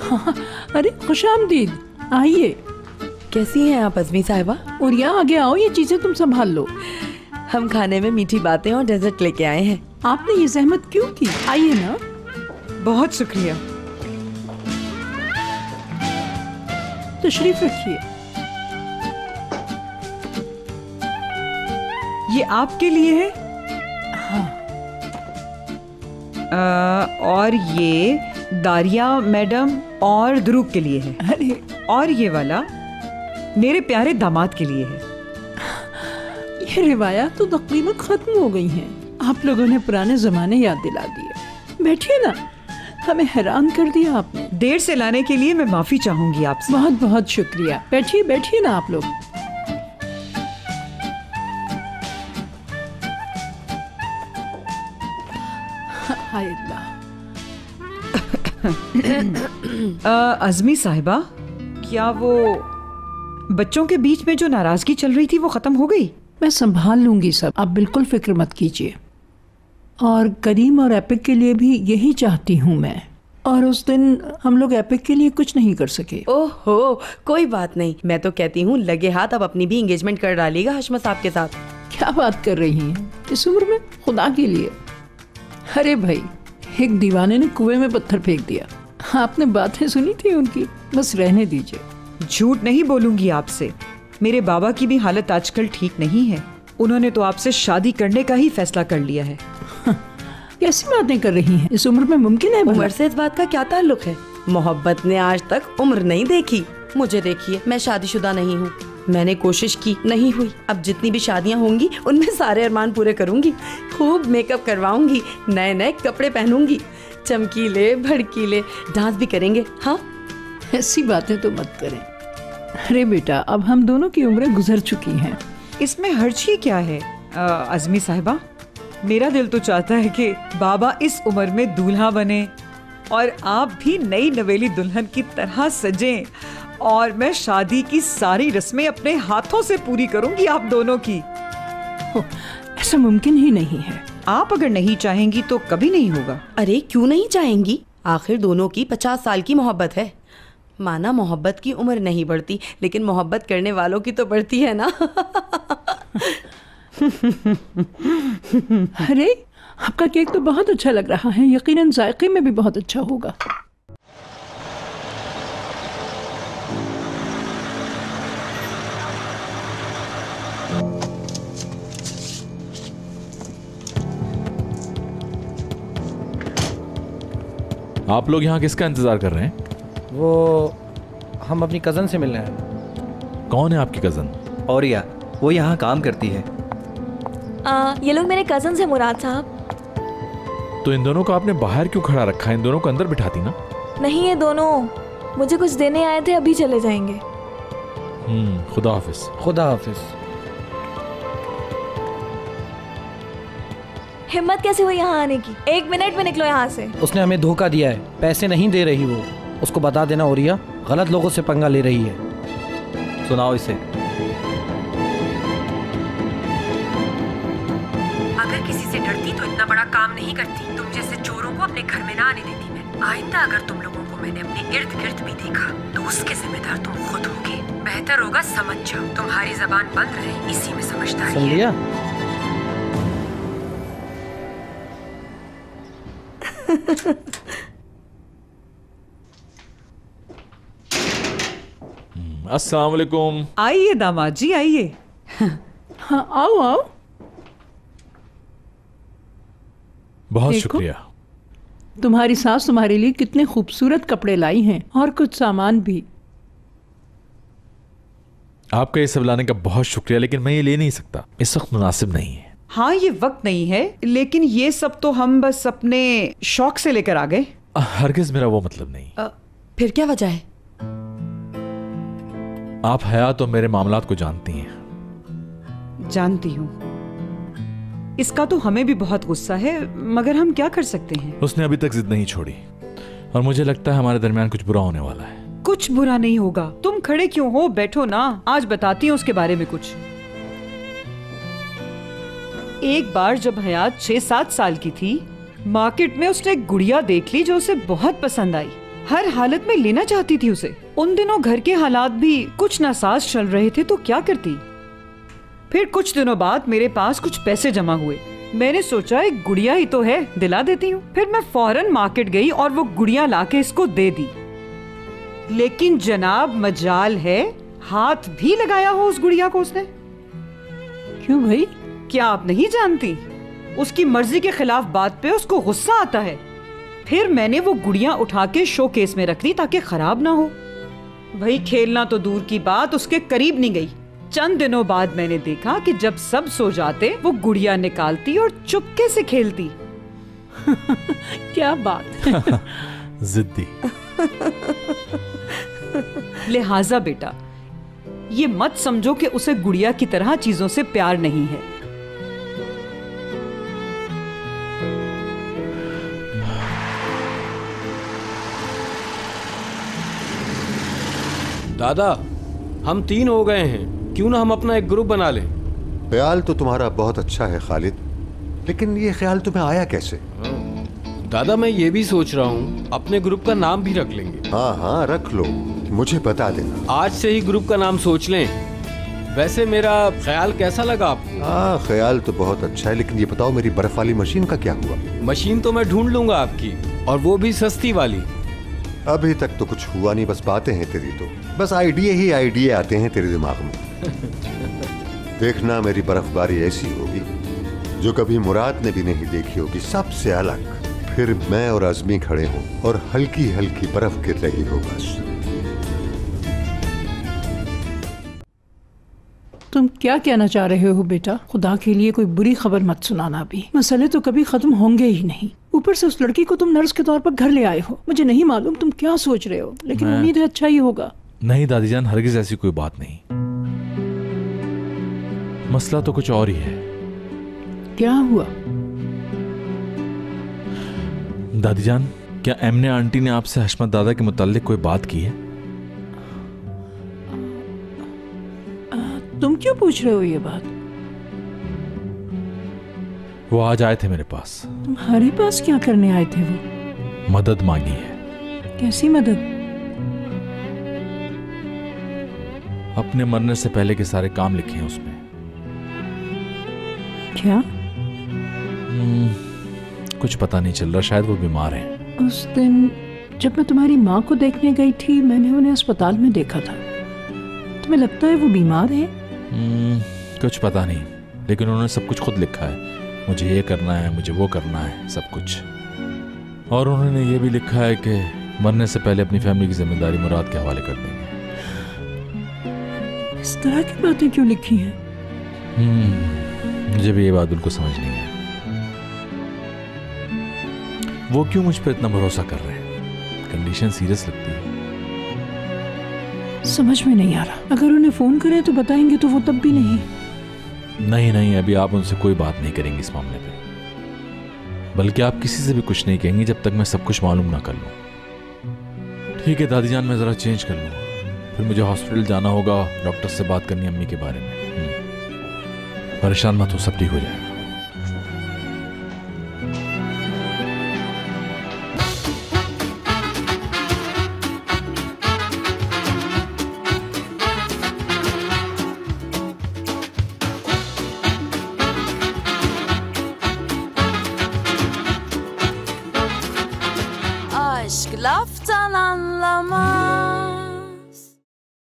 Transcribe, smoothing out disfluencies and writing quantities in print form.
हाँ, अरे खुशामदीद, आइए। कैसी हैं आप अज़मी साहिबा? और यहाँ आगे आओ, ये चीजें तुम संभाल लो। हम खाने में मीठी बातें और डेजर्ट लेके आए हैं। आपने ये जहमत क्यों की? आइए ना। बहुत शुक्रिया। तशरीफ रखिए। ये आपके लिए है। हाँ। और ये दारिया मैडम और ध्रुव के लिए है। अरे, और ये वाला मेरे प्यारे दामाद के लिए है। ये रिवायात तो तकरीबन खत्म हो गई हैं। आप लोगों ने पुराने जमाने याद दिला दिए। बैठिए ना, हमें हैरान कर दिया आपने। देर से लाने के लिए मैं माफी चाहूंगी आपसे। बहुत बहुत शुक्रिया। बैठिए बैठिए ना आप लोग। हाय अल्लाह। अज़मी साहिबा, क्या वो बच्चों के बीच में जो नाराजगी चल रही थी वो खत्म हो गई? मैं संभाल लूंगी सब, आप बिल्कुल फिक्र मत कीजिए। और करीम और एपिक के लिए भी यही चाहती हूँ मैं। और उस दिन हम लोग एपिक के लिए कुछ नहीं कर सके। ओहो, कोई बात नहीं। मैं तो कहती हूँ लगे हाथ अब अपनी भी एंगेजमेंट कर डालिएगा हशमत साहब के साथ। क्या बात कर रही हैं इस उम्र में, खुदा के लिए। अरे भाई, एक दीवाने ने कुएं में पत्थर फेंक दिया। आपने बातें सुनी थी उनकी, बस रहने दीजिए। झूठ नहीं बोलूंगी आपसे, मेरे बाबा की भी हालत आजकल ठीक नहीं है। उन्होंने तो आपसे शादी करने का ही फैसला कर लिया है। कैसी बातें कर रही हैं, इस उम्र में मुमकिन है? उम्र से इस बात का क्या ताल्लुक है? मोहब्बत ने आज तक उम्र नहीं देखी। मुझे देखिए, मैं शादीशुदा नहीं हूँ। मैंने कोशिश की, नहीं हुई। अब जितनी भी शादियाँ होंगी उनमें सारे अरमान पूरे करूंगी। खूब मेकअप करवाऊंगी, नए नए कपड़े पहनूंगी, चमकीले भड़कीले डांस भी करेंगे। हाँ, ऐसी बातें तो मत करें। अरे बेटा, अब हम दोनों की उम्रें गुजर चुकी हैं। इसमें हर्ज ही क्या है अज़मी साहिबा? मेरा दिल तो चाहता है कि बाबा इस उम्र में दूल्हा बने और आप भी नई नवेली दुल्हन की तरह सजें, और मैं शादी की सारी रस्में अपने हाथों से पूरी करूंगी आप दोनों की। ऐसा मुमकिन ही नहीं है। आप अगर नहीं चाहेंगी तो कभी नहीं होगा। अरे क्यों नहीं चाहेंगी? आखिर दोनों की 50 साल की मोहब्बत है। माना मोहब्बत की उम्र नहीं बढ़ती, लेकिन मोहब्बत करने वालों की तो बढ़ती है ना। अरे, आपका केक तो बहुत अच्छा लग रहा है, यकीनन जायके में भी बहुत अच्छा होगा। आप लोग यहाँ किसका इंतजार कर रहे हैं? वो हम अपनी कज़न से मिलने हैं। कौन है आपकी कज़न? औरिया, वो यहाँ काम करती है। ये लोग मेरे कज़न्स हैं मुराद साहब। तो इन दोनों को आपने बाहर क्यों खड़ा रखा है? इन दोनों को अंदर बिठाती ना। नहीं, ये दोनों मुझे कुछ देने आए थे, अभी चले जाएंगे। खुदा हाफिज। खुदा हाफिज। हिम्मत कैसे हुई यहाँ आने की? 1 मिनट में निकलो यहाँ से। उसने हमें धोखा दिया है, पैसे नहीं दे रही वो। उसको बता देना औरिया, गलत लोगों से पंगा ले रही है। सुनाओ इसे। अगर किसी से डरती तो इतना बड़ा काम नहीं करती। तुम जैसे चोरों को अपने घर में ना आने देती मैं। आइंदा अगर तुम लोगों को मैंने अपने इर्द गिर्द भी देखा तो उसके जिम्मेदार तुम खुद होगे। बेहतर होगा समझ जाओ। तुम्हारी जबान बंद रहे, इसी में समझदारी सुन लिया? अस्सलाम वालेकुम। आइए दामाद जी, आइए। हाँ, आओ आओ। बहुत देखो, शुक्रिया। तुम्हारी सास तुम्हारे लिए कितने खूबसूरत कपड़े लाई हैं, और कुछ सामान भी। आपका ये सब लाने का बहुत शुक्रिया, लेकिन मैं ये ले नहीं सकता, इस वक्त मुनासिब नहीं है। हाँ, ये वक्त नहीं है, लेकिन ये सब तो हम बस अपने शौक से लेकर आ गए। हरगिज मेरा वो मतलब नहीं। फिर क्या वजह है? आप हयात और मेरे मामलात को जानती हैं। जानती हूँ। इसका तो हमें भी बहुत गुस्सा है, मगर हम क्या कर सकते हैं? उसने अभी तक जिद नहीं छोड़ी, और मुझे लगता है हमारे दरमियान कुछ बुरा होने वाला है। कुछ बुरा नहीं होगा। तुम खड़े क्यों हो? बैठो ना, आज बताती हूँ उसके बारे में कुछ। एक बार जब हयात 6-7 साल की थी, मार्केट में उसने एक गुड़िया देख ली जो उसे बहुत पसंद आई। हर हालत में लेना चाहती थी उसे। उन दिनों घर के हालात भी कुछ नासाज चल रहे थे तो क्या करती। फिर कुछ दिनों बाद मेरे पास कुछ पैसे जमा हुए। मैंने सोचा एक गुड़िया ही तो है, दिला देती हूँ। फिर मैं फौरन मार्केट गई और वो गुड़िया लाके इसको दे दी। लेकिन जनाब मजाल है, हाथ भी लगाया हो उस गुड़िया को उसने। क्यों भाई? क्या आप नहीं जानती? उसकी मर्जी के खिलाफ बात पे उसको गुस्सा आता है। फिर मैंने वो गुड़िया उठा के शोकेस में रख दी ताकि खराब ना हो। भाई खेलना तो दूर की बात, उसके करीब नहीं गई। चंद दिनों बाद मैंने देखा कि जब सब सो जाते वो गुड़िया निकालती और चुपके से खेलती। क्या बात। जिद्दी। लिहाजा बेटा, ये मत समझो कि उसे गुड़िया की तरह चीजों से प्यार नहीं है। दादा, हम 3 हो गए हैं, क्यों ना हम अपना एक ग्रुप बना लें। ख्याल तो तुम्हारा बहुत अच्छा है खालिद, लेकिन ये ख्याल तुम्हें आया कैसे? दादा मैं ये भी सोच रहा हूँ अपने ग्रुप का नाम भी रख लेंगे। हाँ हाँ रख लो, मुझे बता देना। आज से ही ग्रुप का नाम सोच लें। वैसे मेरा ख्याल कैसा लगा आपको? हाँ ख्याल तो बहुत अच्छा है, लेकिन ये बताओ मेरी बर्फ वाली मशीन का क्या हुआ? मशीन तो मैं ढूंढ लूंगा आपकी, और वो भी सस्ती वाली। अभी तक तो कुछ हुआ नहीं, बस बातें हैं तेरी तो। बस आइडिया ही आइडिया आते हैं तेरे दिमाग में। देखना मेरी बर्फबारी ऐसी होगी जो कभी मुराद ने भी नहीं देखी होगी, सबसे अलग। फिर मैं और आजमी खड़े हों और हल्की हल्की बर्फ गिर रही हो बस। तुम क्या कहना चाह रहे हो बेटा? खुदा के लिए कोई बुरी खबर मत सुनाना अभी। मसले तो कभी खत्म होंगे ही नहीं। ऊपर से उस लड़की को तुम नर्स के तौर पर घर ले आए हो। मुझे नहीं मालूम तुम क्या सोच रहे हो, लेकिन उम्मीद है अच्छा ही होगा। नहीं दादी जान, हरगिज ऐसी कोई बात नहीं। मसला तो कुछ और ही है। क्या हुआ? दादी जान, क्या एमने आंटी ने आपसे हशमत दादा के मुताल्लिक कोई बात की है? तुम क्यों पूछ रहे हो ये बात? वो आज आए थे मेरे पास। तुम्हारे पास क्या करने आए थे वो? मदद मांगी है। कैसी मदद? अपने मरने से पहले के सारे काम लिखे हैं उसमें। क्या? कुछ पता नहीं चल रहा, शायद वो बीमार हैं। उस दिन जब मैं तुम्हारी माँ को देखने गई थी, मैंने उन्हें अस्पताल में देखा था। तुम्हें लगता है वो बीमार है? कुछ पता नहीं, लेकिन उन्होंने सब कुछ खुद लिखा है। मुझे ये करना है, मुझे वो करना है, सब कुछ। और उन्होंने ये भी लिखा है कि मरने से पहले अपनी फैमिली की जिम्मेदारी मुराद के हवाले कर देंगे। इस तरह की बातें क्यों लिखी हैं? मुझे भी ये बात उनको समझ नहीं है। वो क्यों मुझ पर इतना भरोसा कर रहे हैं? कंडीशन सीरियस लगती है। समझ में नहीं आ रहा। अगर उन्हें फोन करें तो बताएंगे, तो वो तब भी नहीं। नहीं, अभी आप उनसे कोई बात नहीं करेंगे इस मामले पे। बल्कि आप किसी से भी कुछ नहीं कहेंगे जब तक मैं सब कुछ मालूम ना कर लूं। ठीक है दादी जान, मैं जरा चेंज कर लूँ, फिर मुझे हॉस्पिटल जाना होगा, डॉक्टर से बात करनी अम्मी के बारे में। परेशान मत हो, सब ठीक हो जाएगा। Aşk laftan anlamaz.